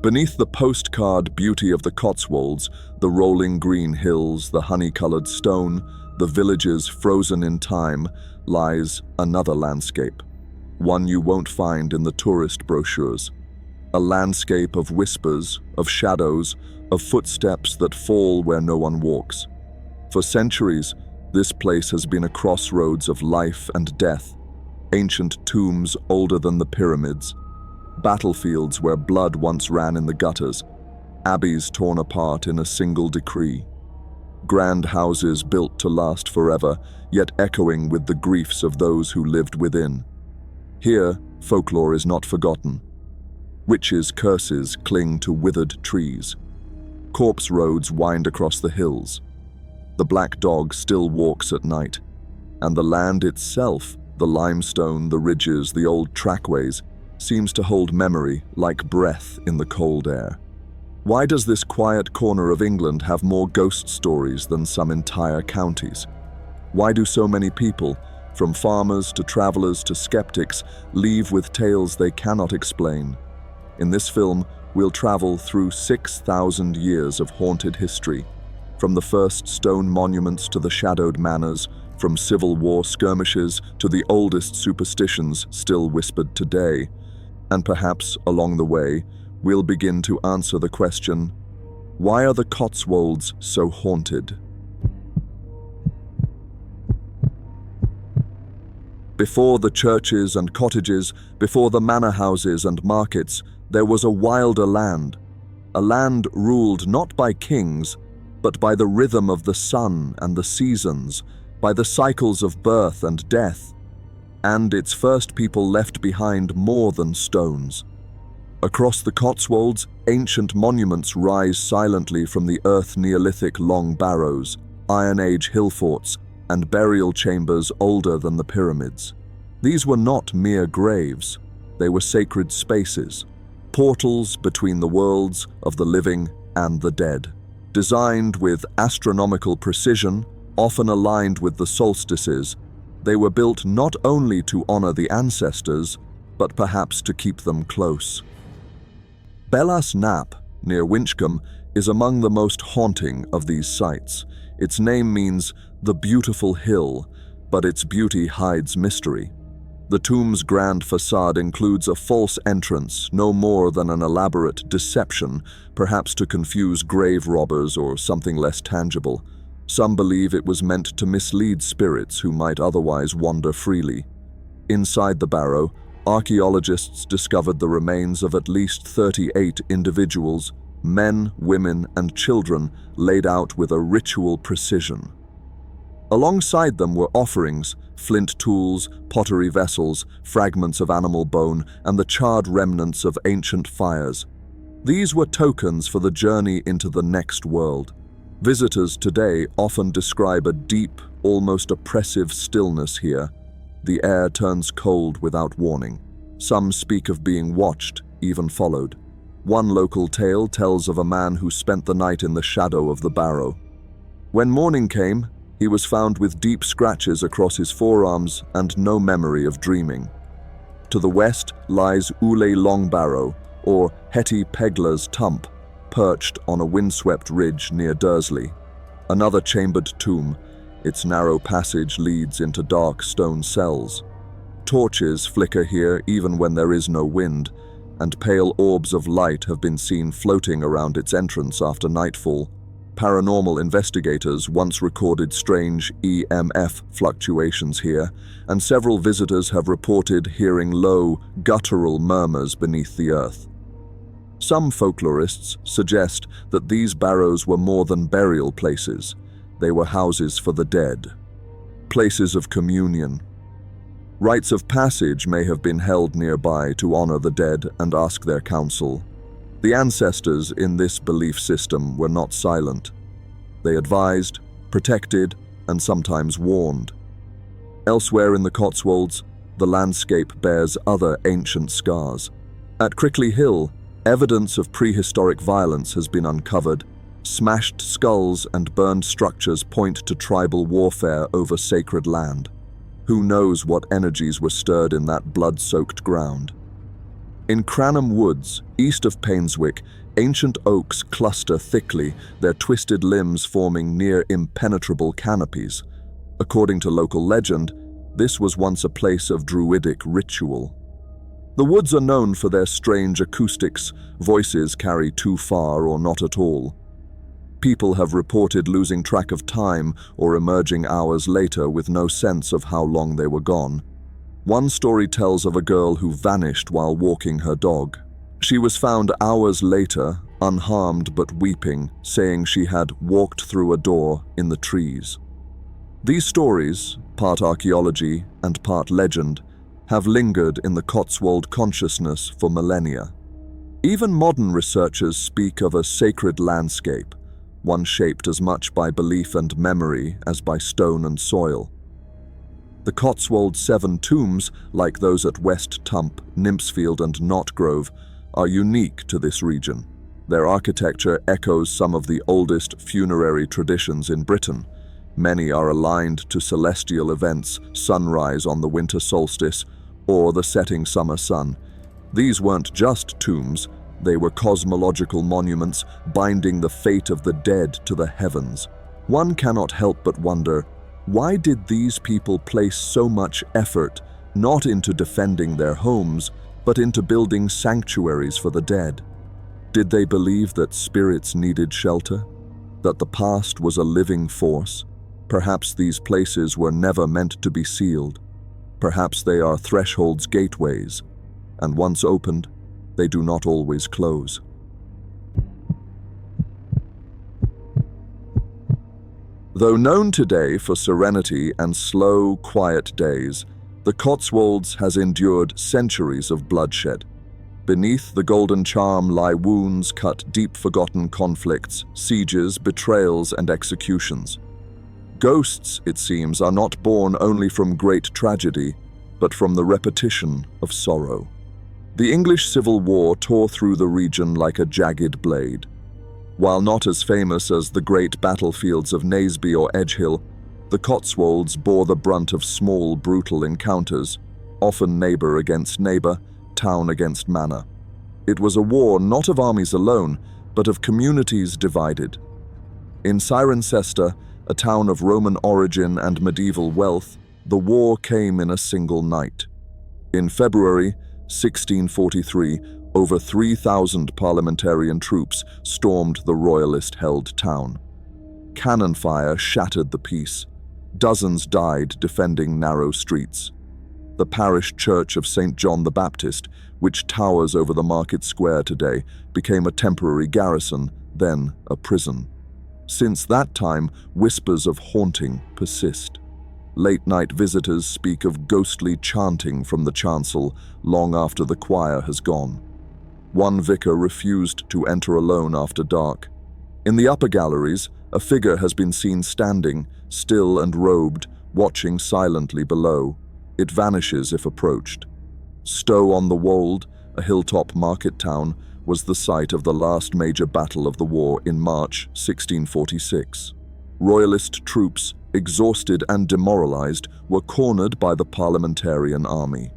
Beneath the postcard beauty of the Cotswolds, the rolling green hills, the honey-colored stone, the villages frozen in time, lies another landscape, one you won't find in the tourist brochures. A landscape of whispers, of shadows, of footsteps that fall where no one walks. For centuries, this place has been a crossroads of life and death, ancient tombs older than the pyramids, battlefields where blood once ran in the gutters, abbeys torn apart in a single decree, grand houses built to last forever, yet echoing with the griefs of those who lived within. Here, folklore is not forgotten. Witches' curses cling to withered trees. Corpse roads wind across the hills. The black dog still walks at night, and the land itself, the limestone, the ridges, the old trackways, seems to hold memory like breath in the cold air. Why does this quiet corner of England have more ghost stories than some entire counties? Why do so many people, from farmers to travelers to skeptics, leave with tales they cannot explain? In this film, we'll travel through 6,000 years of haunted history, from the first stone monuments to the shadowed manors, from Civil War skirmishes to the oldest superstitions still whispered today. And perhaps, along the way, we'll begin to answer the question, why are the Cotswolds so haunted? Before the churches and cottages, before the manor houses and markets, there was a wilder land, a land ruled not by kings, but by the rhythm of the sun and the seasons, by the cycles of birth and death, and its first people left behind more than stones. Across the Cotswolds, ancient monuments rise silently from the earth Neolithic long barrows, Iron Age hill forts, and burial chambers older than the pyramids. These were not mere graves, they were sacred spaces, portals between the worlds of the living and the dead. Designed with astronomical precision, often aligned with the solstices, they were built not only to honor the ancestors, but perhaps to keep them close. Bellas Nap, near Winchcombe, is among the most haunting of these sites. Its name means the beautiful hill, but its beauty hides mystery. The tomb's grand facade includes a false entrance, no more than an elaborate deception, perhaps to confuse grave robbers or something less tangible. Some believe it was meant to mislead spirits who might otherwise wander freely. Inside the barrow, archaeologists discovered the remains of at least 38 individuals, men, women, and children, laid out with a ritual precision. Alongside them were offerings, flint tools, pottery vessels, fragments of animal bone, and the charred remnants of ancient fires. These were tokens for the journey into the next world. Visitors today often describe a deep, almost oppressive stillness here. The air turns cold without warning. Some speak of being watched, even followed. One local tale tells of a man who spent the night in the shadow of the barrow. When morning came, he was found with deep scratches across his forearms and no memory of dreaming. To the west lies Ule Long Barrow, or Hetty Pegler's Tump, perched on a windswept ridge near Dursley. Another chambered tomb, its narrow passage leads into dark stone cells. Torches flicker here even when there is no wind, and pale orbs of light have been seen floating around its entrance after nightfall. Paranormal investigators once recorded strange EMF fluctuations here, and several visitors have reported hearing low, guttural murmurs beneath the earth. Some folklorists suggest that these barrows were more than burial places. They were houses for the dead, places of communion. Rites of passage may have been held nearby to honor the dead and ask their counsel. The ancestors in this belief system were not silent. They advised, protected, and sometimes warned. Elsewhere in the Cotswolds, the landscape bears other ancient scars. At Crickley Hill, evidence of prehistoric violence has been uncovered. Smashed skulls and burned structures point to tribal warfare over sacred land. Who knows what energies were stirred in that blood-soaked ground? In Cranham Woods, east of Painswick, ancient oaks cluster thickly, their twisted limbs forming near impenetrable canopies. According to local legend, this was once a place of druidic ritual. The woods are known for their strange acoustics. Voices carry too far or not at all. People have reported losing track of time or emerging hours later with no sense of how long they were gone. One story tells of a girl who vanished while walking her dog. She was found hours later, unharmed but weeping, saying she had walked through a door in the trees. These stories, part archaeology and part legend, have lingered in the Cotswold consciousness for millennia. Even modern researchers speak of a sacred landscape, one shaped as much by belief and memory as by stone and soil. The Cotswold Seven Tombs, like those at West Tump, Nymphsfield and Knotgrove, are unique to this region. Their architecture echoes some of the oldest funerary traditions in Britain. Many are aligned to celestial events, sunrise on the winter solstice, or the setting summer sun. These weren't just tombs, they were cosmological monuments binding the fate of the dead to the heavens. One cannot help but wonder, why did these people place so much effort not into defending their homes, but into building sanctuaries for the dead? Did they believe that spirits needed shelter? That the past was a living force? Perhaps these places were never meant to be sealed. Perhaps they are thresholds, gateways, and once opened, they do not always close. Though known today for serenity and slow, quiet days, the Cotswolds has endured centuries of bloodshed. Beneath the golden charm lie wounds cut deep, forgotten conflicts, sieges, betrayals, and executions. Ghosts, it seems, are not born only from great tragedy, but from the repetition of sorrow. The English Civil War tore through the region like a jagged blade. While not as famous as the great battlefields of Naseby or Edgehill, the Cotswolds bore the brunt of small, brutal encounters, often neighbour against neighbour, town against manor. It was a war not of armies alone, but of communities divided. In Cirencester, a town of Roman origin and medieval wealth, the war came in a single night. In February 1643, over 3,000 parliamentarian troops stormed the royalist-held town. Cannon fire shattered the peace. Dozens died defending narrow streets. The parish church of St. John the Baptist, which towers over the market square today, became a temporary garrison, then a prison. Since that time, whispers of haunting persist. Late-night visitors speak of ghostly chanting from the chancel long after the choir has gone. One vicar refused to enter alone after dark. In the upper galleries, a figure has been seen standing, still and robed, watching silently below. It vanishes if approached. Stow-on-the-Wold, a hilltop market town, was the site of the last major battle of the war in March 1646. Royalist troops, exhausted and demoralized, were cornered by the parliamentarian army.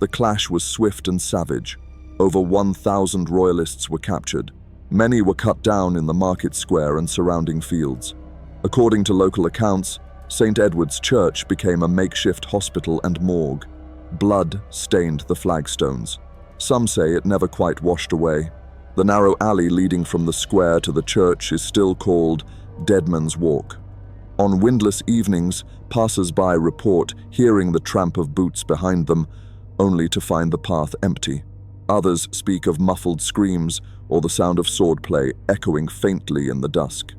The clash was swift and savage. Over 1,000 royalists were captured. Many were cut down in the market square and surrounding fields. According to local accounts, St. Edward's Church became a makeshift hospital and morgue. Blood stained the flagstones. Some say it never quite washed away. The narrow alley leading from the square to the church is still called Deadman's Walk. On windless evenings, passers-by report hearing the tramp of boots behind them, only to find the path empty. Others speak of muffled screams or the sound of swordplay echoing faintly in the dusk.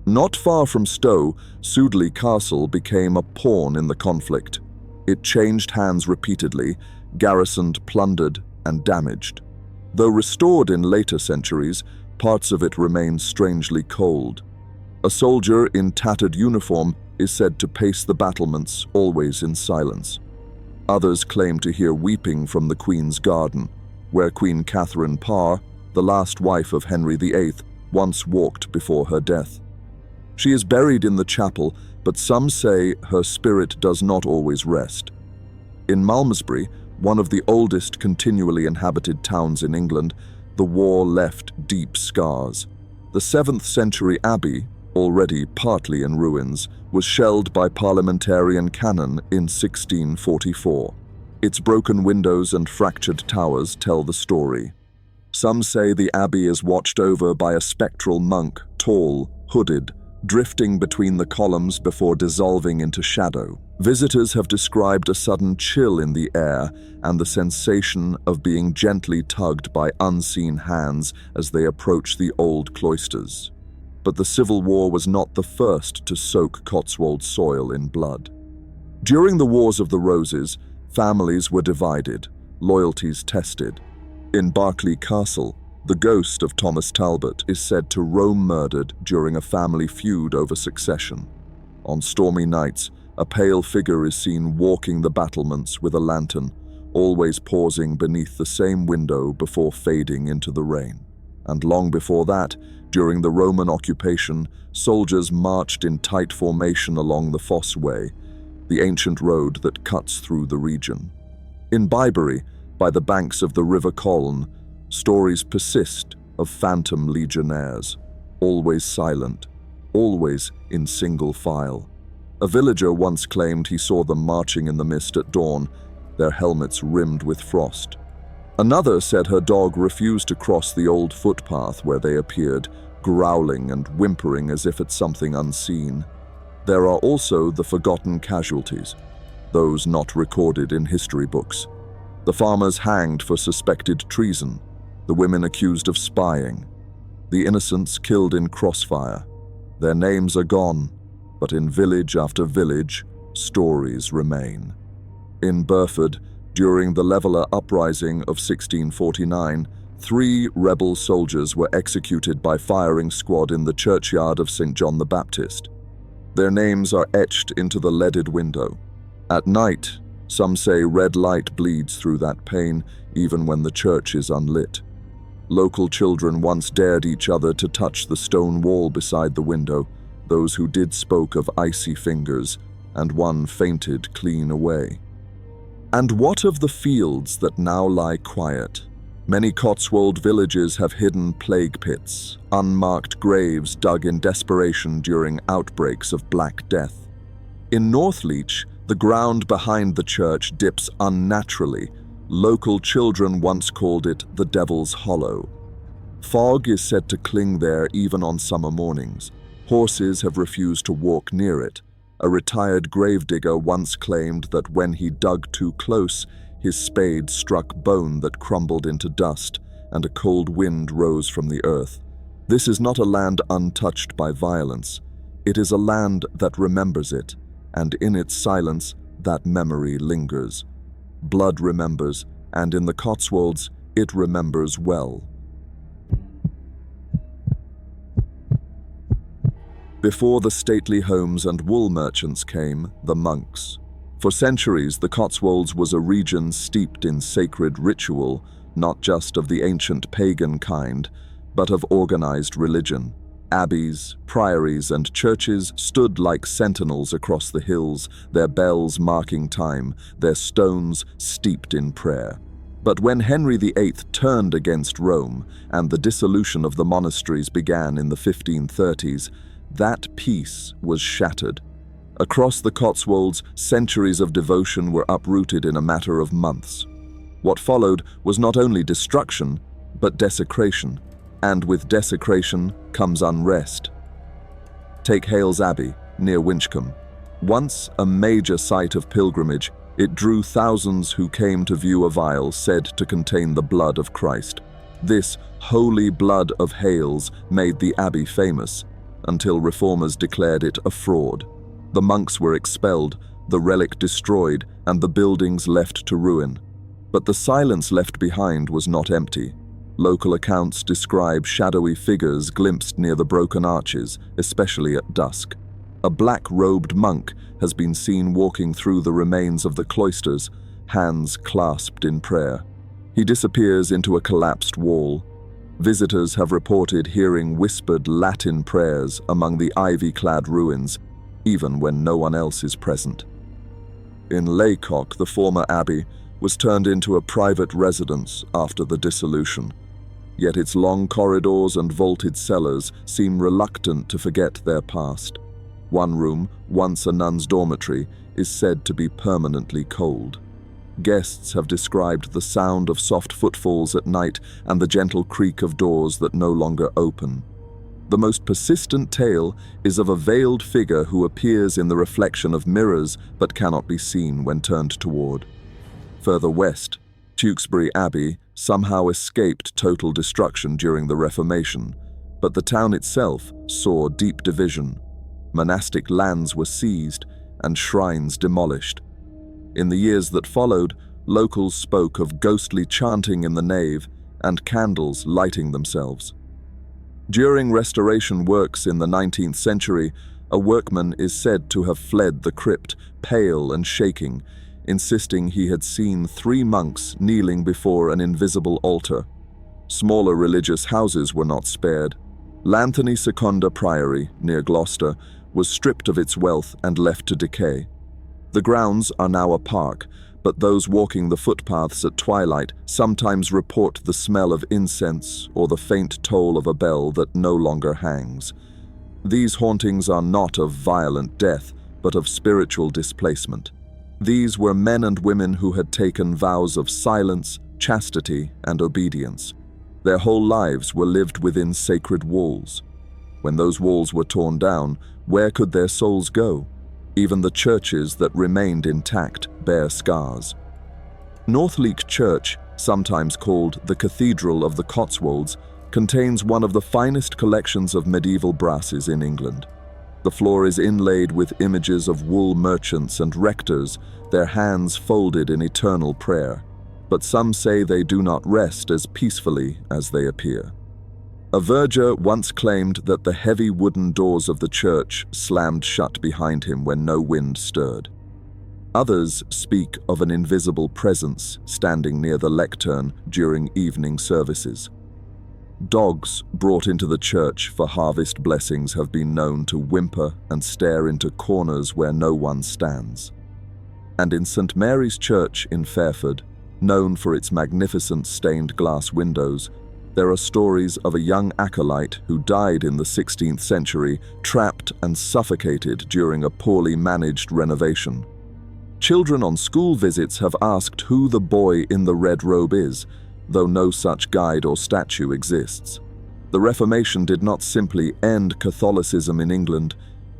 Not far from Stow, Sudeley Castle became a pawn in the conflict. It changed hands repeatedly, garrisoned, plundered, and damaged. Though restored in later centuries, parts of it remain strangely cold. A soldier in tattered uniform is said to pace the battlements, always in silence. Others claim to hear weeping from the Queen's garden, where Queen Catherine Parr, the last wife of Henry VIII, once walked before her death. She is buried in the chapel, but some say her spirit does not always rest. In Malmesbury, One of the oldest continually inhabited towns in England, the war left deep scars. The 7th century abbey, already partly in ruins, was shelled by parliamentarian cannon in 1644. Its broken windows and fractured towers tell the story. Some say the abbey is watched over by a spectral monk, tall, hooded, drifting between the columns before dissolving into shadow. Visitors have described a sudden chill in the air and the sensation of being gently tugged by unseen hands as they approach the old cloisters. But the Civil War was not the first to soak Cotswold soil in blood. During the Wars of the Roses, families were divided, loyalties tested. In Berkeley Castle, the ghost of Thomas Talbot is said to roam murdered during a family feud over succession. On stormy nights, a pale figure is seen walking the battlements with a lantern, always pausing beneath the same window before fading into the rain. And long before that, during the Roman occupation, soldiers marched in tight formation along the Fosse Way, the ancient road that cuts through the region. In Bibury, by the banks of the River Colne, stories persist of phantom legionnaires, always silent, always in single file. A villager once claimed he saw them marching in the mist at dawn, their helmets rimmed with frost. Another said her dog refused to cross the old footpath where they appeared, growling and whimpering as if at something unseen. There are also the forgotten casualties, those not recorded in history books. The farmers hanged for suspected treason, the women accused of spying, the innocents killed in crossfire. Their names are gone, but in village after village, stories remain. In Burford, during the Leveller Uprising of 1649, 3 rebel soldiers were executed by firing squad in the churchyard of St. John the Baptist. Their names are etched into the leaded window. At night, some say red light bleeds through that pane even when the church is unlit. Local children once dared each other to touch the stone wall beside the window. Those who did spoke of icy fingers, and one fainted clean away. And what of the fields that now lie quiet? Many Cotswold villages have hidden plague pits, unmarked graves dug in desperation during outbreaks of Black Death. In Northleach, the ground behind the church dips unnaturally. Local children once called it the Devil's Hollow. Fog is said to cling there even on summer mornings. Horses have refused to walk near it. A retired gravedigger once claimed that when he dug too close, his spade struck bone that crumbled into dust, and a cold wind rose from the earth. This is not a land untouched by violence. It is a land that remembers it, and in its silence, that memory lingers. Blood remembers, and in the Cotswolds, it remembers well. Before the stately homes and wool merchants came, the monks. For centuries, the Cotswolds was a region steeped in sacred ritual, not just of the ancient pagan kind, but of organized religion. Abbeys, priories, and churches stood like sentinels across the hills, their bells marking time, their stones steeped in prayer. But when Henry VIII turned against Rome and the dissolution of the monasteries began in the 1530s, that peace was shattered. Across the Cotswolds, centuries of devotion were uprooted in a matter of months. What followed was not only destruction, but desecration. And with desecration comes unrest. Take Hales Abbey, near Winchcombe. Once a major site of pilgrimage, it drew thousands who came to view a vial said to contain the blood of Christ. This holy blood of Hales made the abbey famous, until reformers declared it a fraud. The monks were expelled, the relic destroyed, and the buildings left to ruin. But the silence left behind was not empty. Local accounts describe shadowy figures glimpsed near the broken arches, especially at dusk. A black-robed monk has been seen walking through the remains of the cloisters, hands clasped in prayer. He disappears into a collapsed wall. Visitors have reported hearing whispered Latin prayers among the ivy-clad ruins, even when no one else is present. In Laycock, the former abbey, was turned into a private residence after the dissolution. Yet its long corridors and vaulted cellars seem reluctant to forget their past. One room, once a nun's dormitory, is said to be permanently cold. Guests have described the sound of soft footfalls at night and the gentle creak of doors that no longer open. The most persistent tale is of a veiled figure who appears in the reflection of mirrors but cannot be seen when turned toward. Further west, Tewkesbury Abbey somehow escaped total destruction during the Reformation, but the town itself saw deep division. Monastic lands were seized and shrines demolished. In the years that followed, locals spoke of ghostly chanting in the nave and candles lighting themselves. During restoration works in the 19th century, a workman is said to have fled the crypt, pale and shaking, insisting he had seen 3 monks kneeling before an invisible altar. Smaller religious houses were not spared. Lanthony Secunda Priory, near Gloucester, was stripped of its wealth and left to decay. The grounds are now a park, but those walking the footpaths at twilight sometimes report the smell of incense or the faint toll of a bell that no longer hangs. These hauntings are not of violent death, but of spiritual displacement. These were men and women who had taken vows of silence, chastity, and obedience. Their whole lives were lived within sacred walls. When those walls were torn down, where could their souls go? Even the churches that remained intact bear scars. Northleek Church, sometimes called the Cathedral of the Cotswolds, contains one of the finest collections of medieval brasses in England. The floor is inlaid with images of wool merchants and rectors, their hands folded in eternal prayer. But some say they do not rest as peacefully as they appear. A verger once claimed that the heavy wooden doors of the church slammed shut behind him when no wind stirred. Others speak of an invisible presence standing near the lectern during evening services. Dogs brought into the church for harvest blessings have been known to whimper and stare into corners where no one stands. And in St. Mary's Church in Fairford, known for its magnificent stained glass windows, there are stories of a young acolyte who died in the 16th century, trapped and suffocated during a poorly managed renovation. Children on school visits have asked who the boy in the red robe is, though no such guide or statue exists. The Reformation did not simply end Catholicism in England,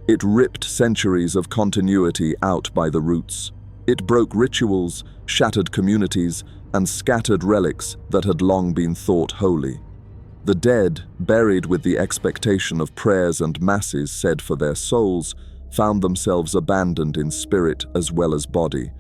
it ripped centuries of continuity out by the roots. It broke rituals, shattered communities, and scattered relics that had long been thought holy. The dead, buried with the expectation of prayers and masses said for their souls, found themselves abandoned in spirit as well as body.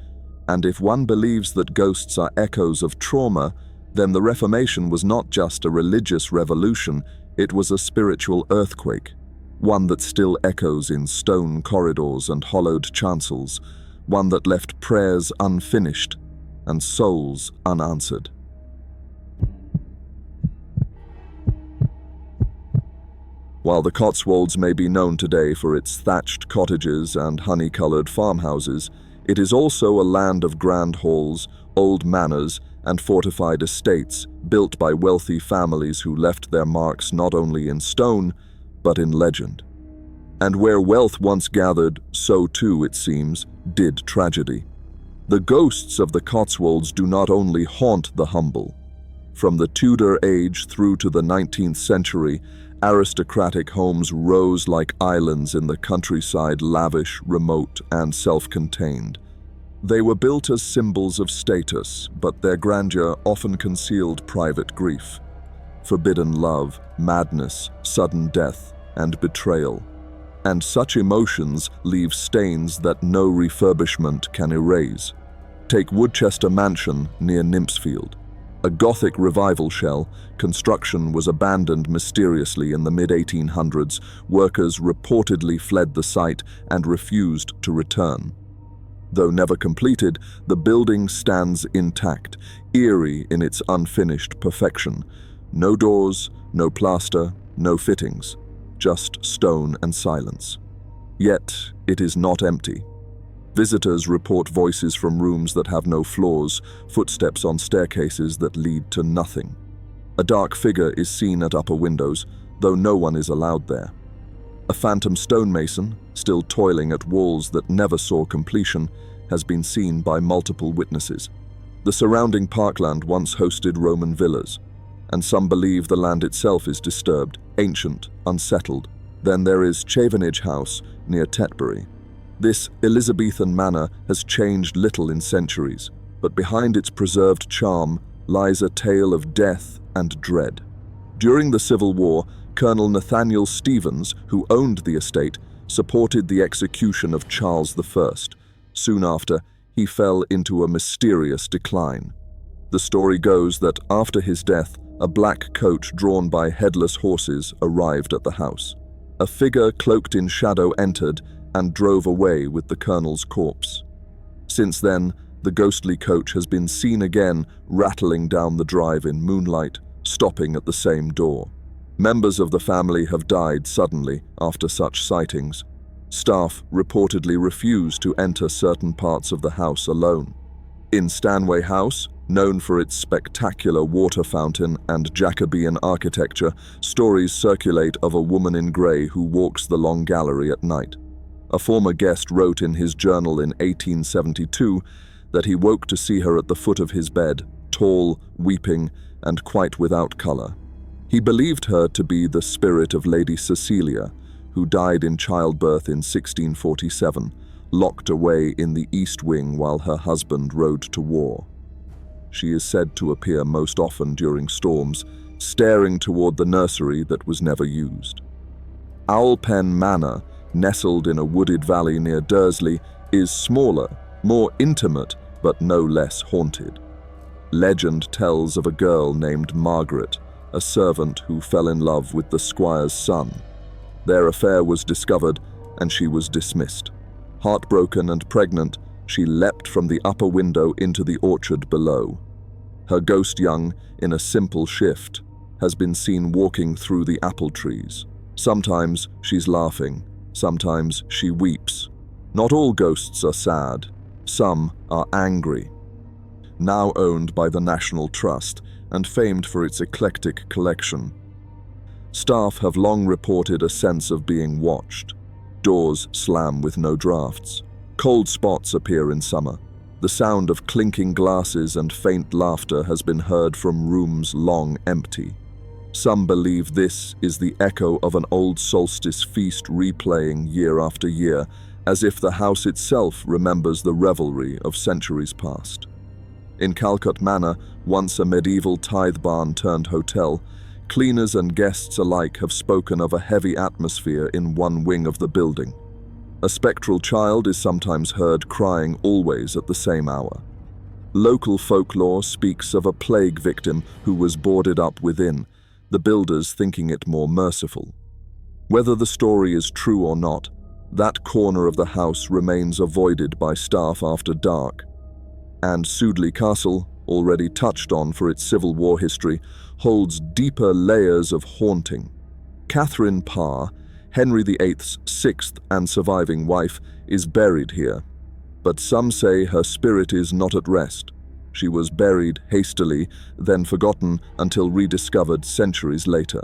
And if one believes that ghosts are echoes of trauma, then the Reformation was not just a religious revolution, it was a spiritual earthquake, one that still echoes in stone corridors and hollowed chancels, one that left prayers unfinished and souls unanswered. While the Cotswolds may be known today for its thatched cottages and honey-coloured farmhouses, it is also a land of grand halls, old manors, and fortified estates built by wealthy families who left their marks not only in stone, but in legend. And where wealth once gathered, so too, it seems, did tragedy. The ghosts of the Cotswolds do not only haunt the humble. From the Tudor age through to the 19th century, aristocratic homes rose like islands in the countryside, lavish, remote, and self-contained. They were built as symbols of status, but their grandeur often concealed private grief, forbidden love, madness, sudden death, and betrayal. And such emotions leave stains that no refurbishment can erase. Take Woodchester Mansion near Nymphsfield. A Gothic revival shell, construction was abandoned mysteriously in the mid-1800s. Workers reportedly fled the site and refused to return. Though never completed, the building stands intact, eerie in its unfinished perfection. No doors, no plaster, no fittings. Just stone and silence. Yet it is not empty. Visitors report voices from rooms that have no floors, footsteps on staircases that lead to nothing. A dark figure is seen at upper windows, though no one is allowed there. A phantom stonemason, still toiling at walls that never saw completion, has been seen by multiple witnesses. The surrounding parkland once hosted Roman villas, and some believe the land itself is disturbed, ancient, unsettled. Then there is Chavenage House near Tetbury. This Elizabethan manor has changed little in centuries, but behind its preserved charm lies a tale of death and dread. During the Civil War, Colonel Nathaniel Stevens, who owned the estate, supported the execution of Charles I. Soon after, he fell into a mysterious decline. The story goes that after his death, a black coach drawn by headless horses arrived at the house. A figure cloaked in shadow entered and drove away with the colonel's corpse. Since then, the ghostly coach has been seen again rattling down the drive in moonlight, stopping at the same door. Members of the family have died suddenly after such sightings. Staff reportedly refuse to enter certain parts of the house alone. In Stanway House, known for its spectacular water fountain and Jacobean architecture, stories circulate of a woman in grey who walks the long gallery at night. A former guest wrote in his journal in 1872 that he woke to see her at the foot of his bed, tall, weeping, and quite without colour. He believed her to be the spirit of Lady Cecilia, who died in childbirth in 1647, locked away in the East Wing while her husband rode to war. She is said to appear most often during storms, staring toward the nursery that was never used. Owlpen Manor, nestled in a wooded valley near Dursley, is smaller, more intimate, but no less haunted. Legend tells of a girl named Margaret, a servant who fell in love with the squire's son. Their affair was discovered, and she was dismissed. Heartbroken and pregnant, she leapt from the upper window into the orchard below. Her ghost young, in a simple shift, has been seen walking through the apple trees. Sometimes she's laughing, sometimes she weeps. Not all ghosts are sad, some are angry. Now owned by the National Trust and famed for its eclectic collection, staff have long reported a sense of being watched. Doors slam with no drafts. Cold spots appear in summer. The sound of clinking glasses and faint laughter has been heard from rooms long empty. Some believe this is the echo of an old solstice feast replaying year after year, as if the house itself remembers the revelry of centuries past. In Calcutta Manor, once a medieval tithe barn turned hotel, cleaners and guests alike have spoken of a heavy atmosphere in one wing of the building. A spectral child is sometimes heard crying always at the same hour. Local folklore speaks of a plague victim who was boarded up within, the builders thinking it more merciful. Whether the story is true or not, that corner of the house remains avoided by staff after dark. And Sudeley Castle, already touched on for its Civil War history, holds deeper layers of haunting. Catherine Parr, Henry VIII's sixth and surviving wife, is buried here. But some say her spirit is not at rest. She was buried hastily, then forgotten until rediscovered centuries later.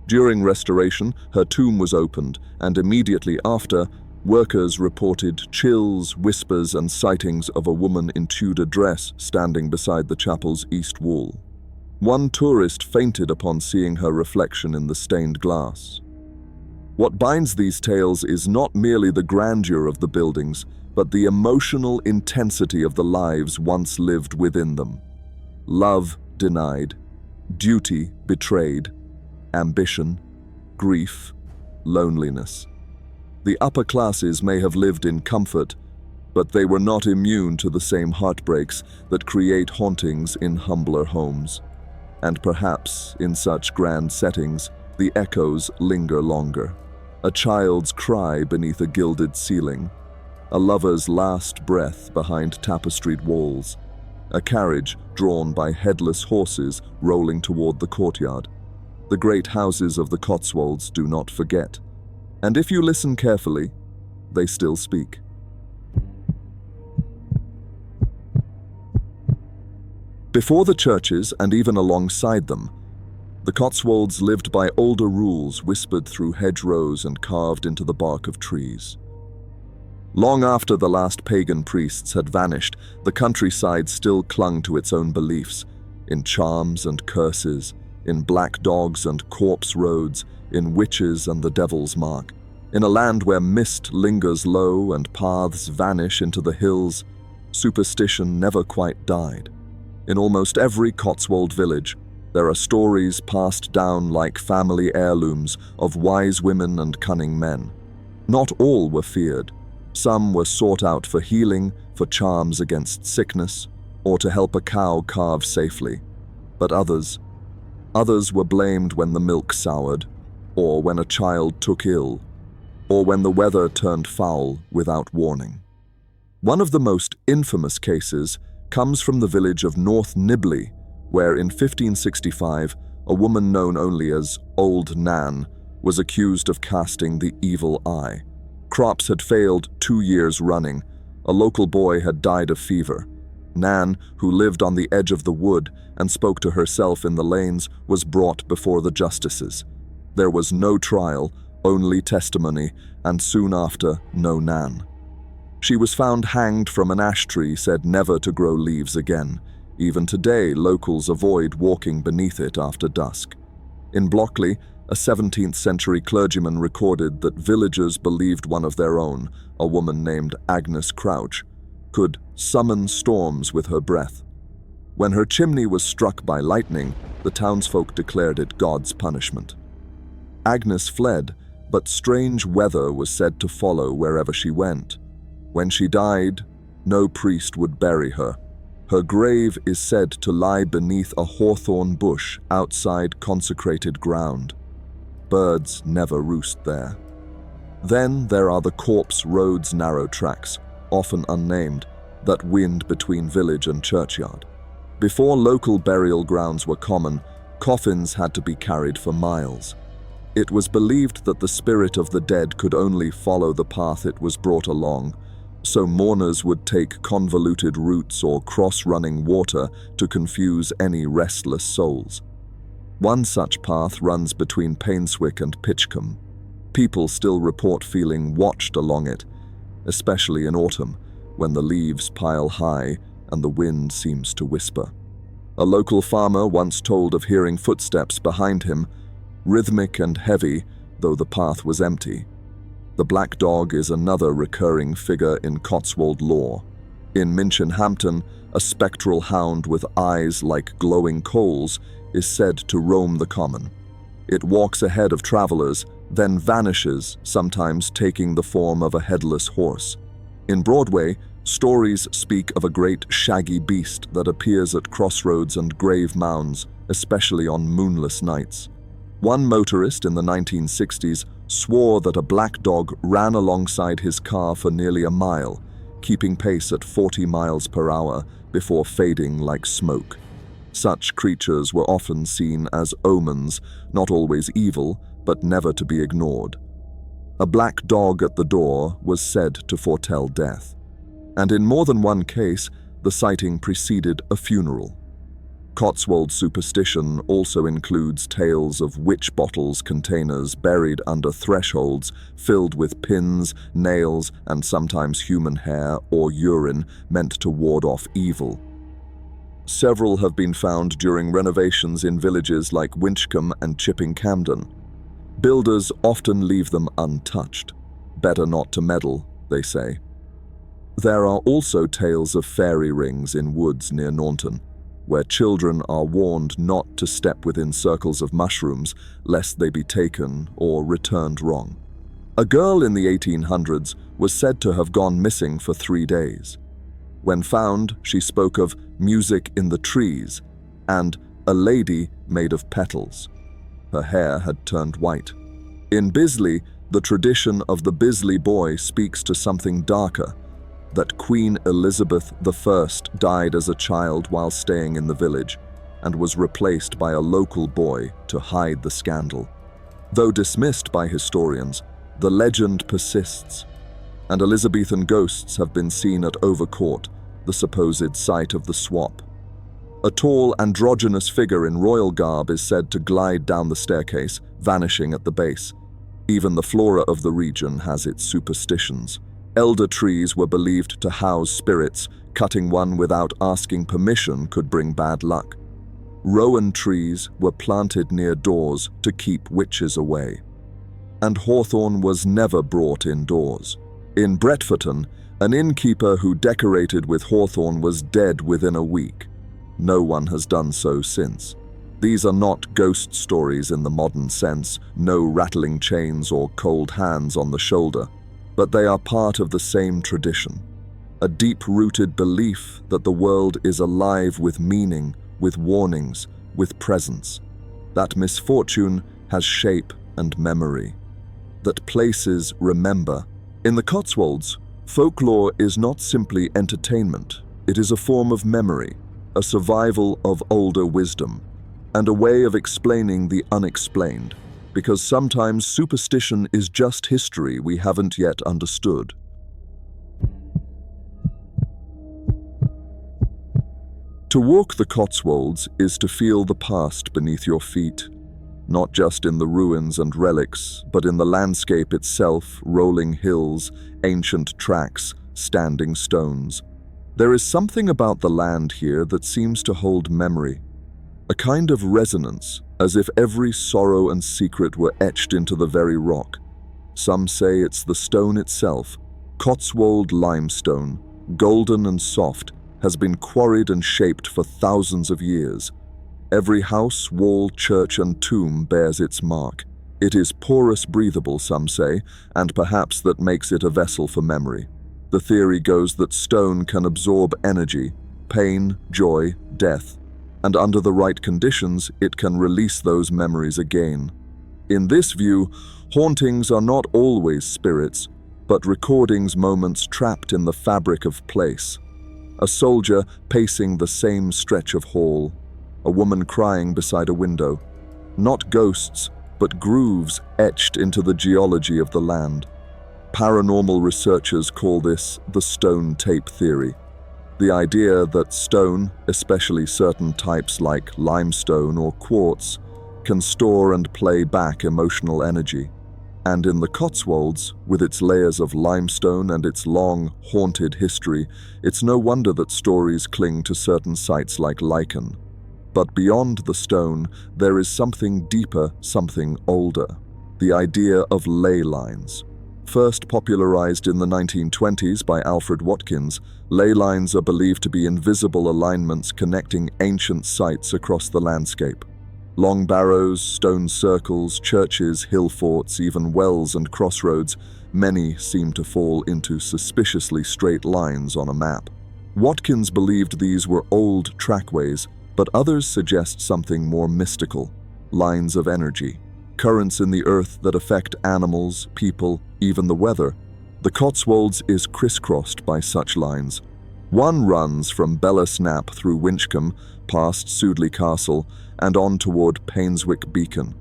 During restoration, her tomb was opened, and immediately after, workers reported chills, whispers, and sightings of a woman in Tudor dress standing beside the chapel's east wall. One tourist fainted upon seeing her reflection in the stained glass. What binds these tales is not merely the grandeur of the buildings, but the emotional intensity of the lives once lived within them. Love denied, duty betrayed, ambition, grief, loneliness. The upper classes may have lived in comfort, but they were not immune to the same heartbreaks that create hauntings in humbler homes. And perhaps, in such grand settings, the echoes linger longer. A child's cry beneath a gilded ceiling, a lover's last breath behind tapestried walls, a carriage drawn by headless horses rolling toward the courtyard. The great houses of the Cotswolds do not forget, and if you listen carefully, they still speak. Before the churches, and even alongside them, the Cotswolds lived by older rules whispered through hedgerows and carved into the bark of trees. Long after the last pagan priests had vanished, the countryside still clung to its own beliefs, in charms and curses, in black dogs and corpse roads, in witches and the devil's mark. In a land where mist lingers low and paths vanish into the hills, superstition never quite died. In almost every Cotswold village, there are stories passed down like family heirlooms of wise women and cunning men. Not all were feared. Some were sought out for healing, for charms against sickness, or to help a cow calve safely. But others were blamed when the milk soured, or when a child took ill, or when the weather turned foul without warning. One of the most infamous cases comes from the village of North Nibley, where in 1565, a woman known only as Old Nan was accused of casting the evil eye. Crops had failed 2 years running. A local boy had died of fever. Nan, who lived on the edge of the wood and spoke to herself in the lanes, was brought before the justices. There was no trial, only testimony, and soon after, no Nan. She was found hanged from an ash tree said never to grow leaves again. Even today, locals avoid walking beneath it after dusk. In Blockley, a 17th century clergyman recorded that villagers believed one of their own, a woman named Agnes Crouch, could summon storms with her breath. When her chimney was struck by lightning, the townsfolk declared it God's punishment. Agnes fled, but strange weather was said to follow wherever she went. When she died, no priest would bury her. Her grave is said to lie beneath a hawthorn bush outside consecrated ground. Birds never roost there. Then there are the corpse roads narrow tracks, often unnamed, that wind between village and churchyard. Before local burial grounds were common, coffins had to be carried for miles. It was believed that the spirit of the dead could only follow the path it was brought along, so mourners would take convoluted routes or cross-running water to confuse any restless souls. One such path runs between Painswick and Pitchcombe. People still report feeling watched along it, especially in autumn, when the leaves pile high and the wind seems to whisper. A local farmer once told of hearing footsteps behind him, rhythmic and heavy, though the path was empty. The black dog is another recurring figure in Cotswold lore. In Minchinhampton, a spectral hound with eyes like glowing coals is said to roam the common. It walks ahead of travelers, then vanishes, sometimes taking the form of a headless horse. In Broadway, stories speak of a great shaggy beast that appears at crossroads and grave mounds, especially on moonless nights. One motorist in the 1960s swore that a black dog ran alongside his car for nearly a mile, keeping pace at 40 miles per hour before fading like smoke. Such creatures were often seen as omens, not always evil, but never to be ignored. A black dog at the door was said to foretell death. And in more than one case, the sighting preceded a funeral. Cotswold superstition also includes tales of witch bottles containers buried under thresholds filled with pins, nails, and sometimes human hair or urine meant to ward off evil. Several have been found during renovations in villages like Winchcombe and Chipping Campden. Builders often leave them untouched. Better not to meddle, they say. There are also tales of fairy rings in woods near Naunton, where children are warned not to step within circles of mushrooms lest they be taken or returned wrong. A girl in the 1800s was said to have gone missing for 3 days. When found, she spoke of music in the trees and a lady made of petals. Her hair had turned white. In Bisley, the tradition of the Bisley boy speaks to something darker, that Queen Elizabeth I died as a child while staying in the village and was replaced by a local boy to hide the scandal. Though dismissed by historians, the legend persists, and Elizabethan ghosts have been seen at Overcourt, the supposed site of the swap. A tall, androgynous figure in royal garb is said to glide down the staircase, vanishing at the base. Even the flora of the region has its superstitions. Elder trees were believed to house spirits. Cutting one without asking permission could bring bad luck. Rowan trees were planted near doors to keep witches away. And hawthorn was never brought indoors. In Bretforton, an innkeeper who decorated with hawthorn was dead within a week. No one has done so since. These are not ghost stories in the modern sense, no rattling chains or cold hands on the shoulder, but they are part of the same tradition. A deep-rooted belief that the world is alive with meaning, with warnings, with presence. That misfortune has shape and memory. That places remember. In the Cotswolds, folklore is not simply entertainment. It is a form of memory, a survival of older wisdom, and a way of explaining the unexplained, because sometimes superstition is just history we haven't yet understood. To walk the Cotswolds is to feel the past beneath your feet, not just in the ruins and relics, but in the landscape itself, rolling hills, ancient tracks, standing stones. There is something about the land here that seems to hold memory, a kind of resonance, as if every sorrow and secret were etched into the very rock. Some say it's the stone itself. Cotswold limestone, golden and soft, has been quarried and shaped for thousands of years. Every house, wall, church, and tomb bears its mark. It is porous breathable, some say, and perhaps that makes it a vessel for memory. The theory goes that stone can absorb energy, pain, joy, death, and under the right conditions, it can release those memories again. In this view, hauntings are not always spirits, but recordings, moments trapped in the fabric of place. A soldier pacing the same stretch of hall, a woman crying beside a window. Not ghosts, but grooves etched into the geology of the land. Paranormal researchers call this the stone tape theory. The idea that stone, especially certain types like limestone or quartz, can store and play back emotional energy. And in the Cotswolds, with its layers of limestone and its long, haunted history, it's no wonder that stories cling to certain sites like lichen. But beyond the stone, there is something deeper, something older. The idea of ley lines. First popularized in the 1920s by Alfred Watkins, ley lines are believed to be invisible alignments connecting ancient sites across the landscape. Long barrows, stone circles, churches, hill forts, even wells and crossroads, many seem to fall into suspiciously straight lines on a map. Watkins believed these were old trackways, but others suggest something more mystical, lines of energy, currents in the earth that affect animals, people, even the weather. The Cotswolds is crisscrossed by such lines. One runs from Bellasnap through Winchcombe, past Sudeley Castle, and on toward Painswick Beacon.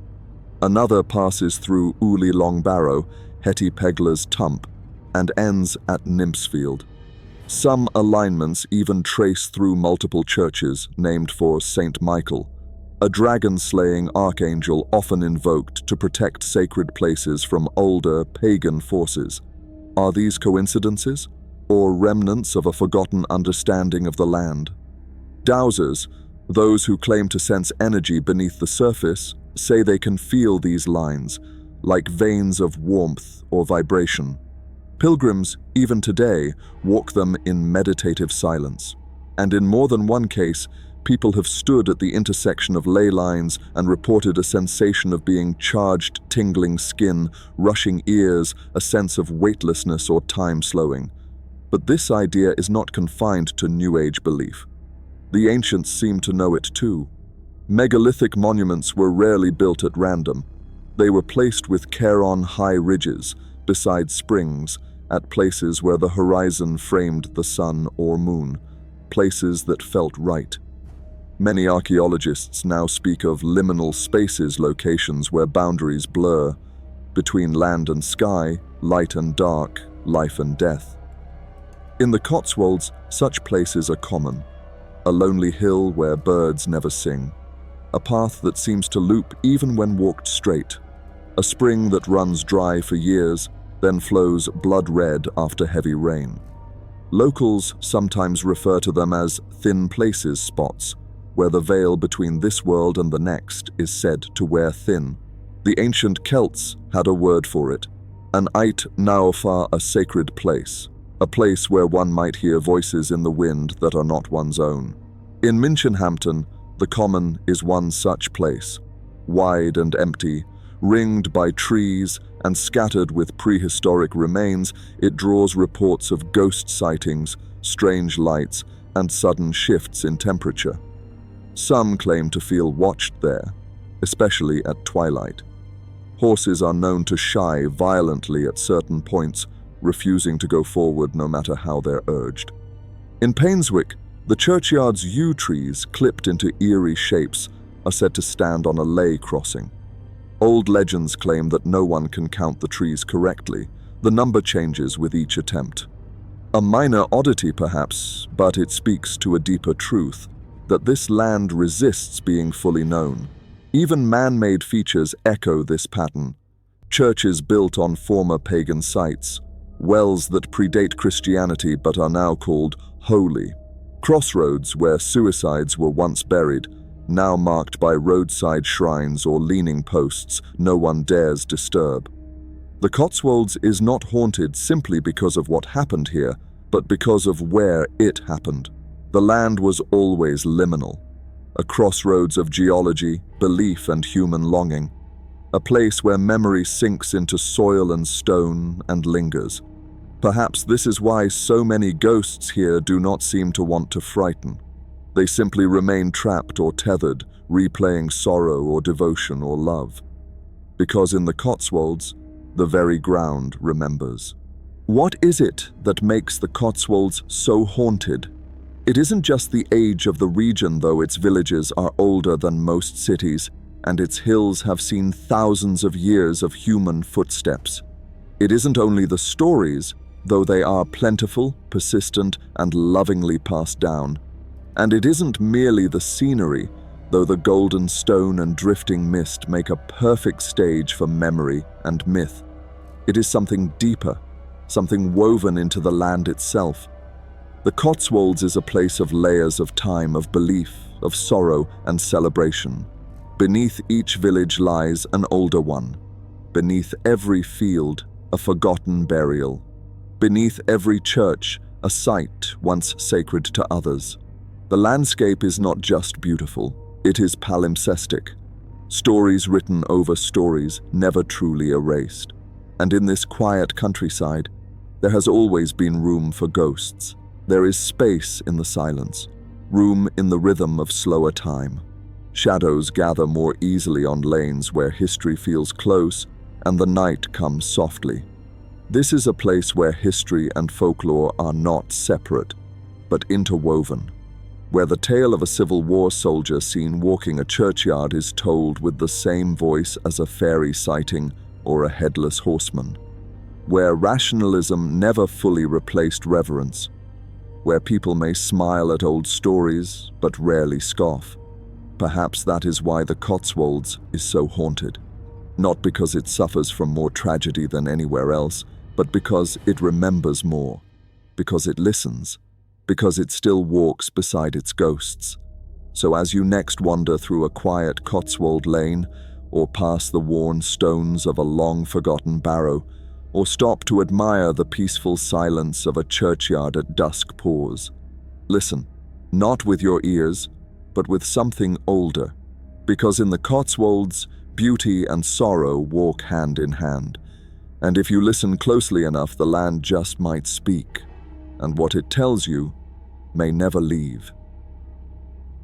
Another passes through Ely Long Barrow, Hetty Pegler's Tump, and ends at Nymphsfield. Some alignments even trace through multiple churches named for St. Michael, a dragon-slaying archangel often invoked to protect sacred places from older pagan forces. Are these coincidences, or remnants of a forgotten understanding of the land? Dowsers, those who claim to sense energy beneath the surface, say they can feel these lines, like veins of warmth or vibration. Pilgrims, even today, walk them in meditative silence. And in more than one case, people have stood at the intersection of ley lines and reported a sensation of being charged, tingling skin, rushing ears, a sense of weightlessness or time slowing. But this idea is not confined to New Age belief. The ancients seem to know it too. Megalithic monuments were rarely built at random. They were placed with care on high ridges, beside springs, at places where the horizon framed the sun or moon, places that felt right. Many archaeologists now speak of liminal spaces, locations where boundaries blur, between land and sky, light and dark, life and death. In the Cotswolds, such places are common. a lonely hill where birds never sing, a path that seems to loop even when walked straight, a spring that runs dry for years, then flows blood red after heavy rain. Locals sometimes refer to them as thin places spots, where the veil between this world and the next is said to wear thin. The ancient Celts had a word for it, an ait naofa, a sacred place, a place where one might hear voices in the wind that are not one's own. In Minchinhampton, the Common is one such place, wide and empty, ringed by trees and scattered with prehistoric remains. It draws reports of ghost sightings, strange lights, and sudden shifts in temperature. Some claim to feel watched there, especially at twilight. Horses are known to shy violently at certain points, refusing to go forward no matter how they're urged. In Painswick, the churchyard's yew trees, clipped into eerie shapes, are said to stand on a lay crossing. Old legends claim that no one can count the trees correctly. The number changes with each attempt. A minor oddity perhaps, but it speaks to a deeper truth, that this land resists being fully known. Even man-made features echo this pattern. Churches built on former pagan sites, wells that predate Christianity but are now called holy, crossroads where suicides were once buried, now marked by roadside shrines or leaning posts no one dares disturb. The Cotswolds is not haunted simply because of what happened here, but because of where it happened. The land was always liminal, a crossroads of geology, belief, and human longing, a place where memory sinks into soil and stone and lingers. Perhaps this is why so many ghosts here do not seem to want to frighten. They simply remain trapped or tethered, replaying sorrow or devotion or love. Because in the Cotswolds, the very ground remembers. What is it that makes the Cotswolds so haunted? It isn't just the age of the region, though its villages are older than most cities, and its hills have seen thousands of years of human footsteps. It isn't only the stories, though they are plentiful, persistent, and lovingly passed down. And it isn't merely the scenery, though the golden stone and drifting mist make a perfect stage for memory and myth. It is something deeper, something woven into the land itself. The Cotswolds is a place of layers of time, of belief, of sorrow and celebration. Beneath each village lies an older one. Beneath every field, a forgotten burial. Beneath every church, a site once sacred to others. The landscape is not just beautiful, it is palimpsestic. Stories written over stories, never truly erased. And in this quiet countryside, there has always been room for ghosts. There is space in the silence, room in the rhythm of slower time. Shadows gather more easily on lanes where history feels close and the night comes softly. This is a place where history and folklore are not separate, but interwoven, where the tale of a Civil War soldier seen walking a churchyard is told with the same voice as a fairy sighting or a headless horseman, where rationalism never fully replaced reverence, where people may smile at old stories but rarely scoff. Perhaps that is why the Cotswolds is so haunted. Not because it suffers from more tragedy than anywhere else, but because it remembers more, because it listens, because it still walks beside its ghosts. So as you next wander through a quiet Cotswold lane, or pass the worn stones of a long-forgotten barrow, or stop to admire the peaceful silence of a churchyard at dusk, pause. Listen, not with your ears, but with something older, because in the Cotswolds, beauty and sorrow walk hand in hand, and if you listen closely enough, the land just might speak, and what it tells you may never leave.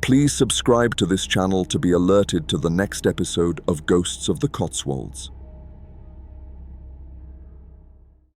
Please subscribe to this channel to be alerted to the next episode of Ghosts of the Cotswolds.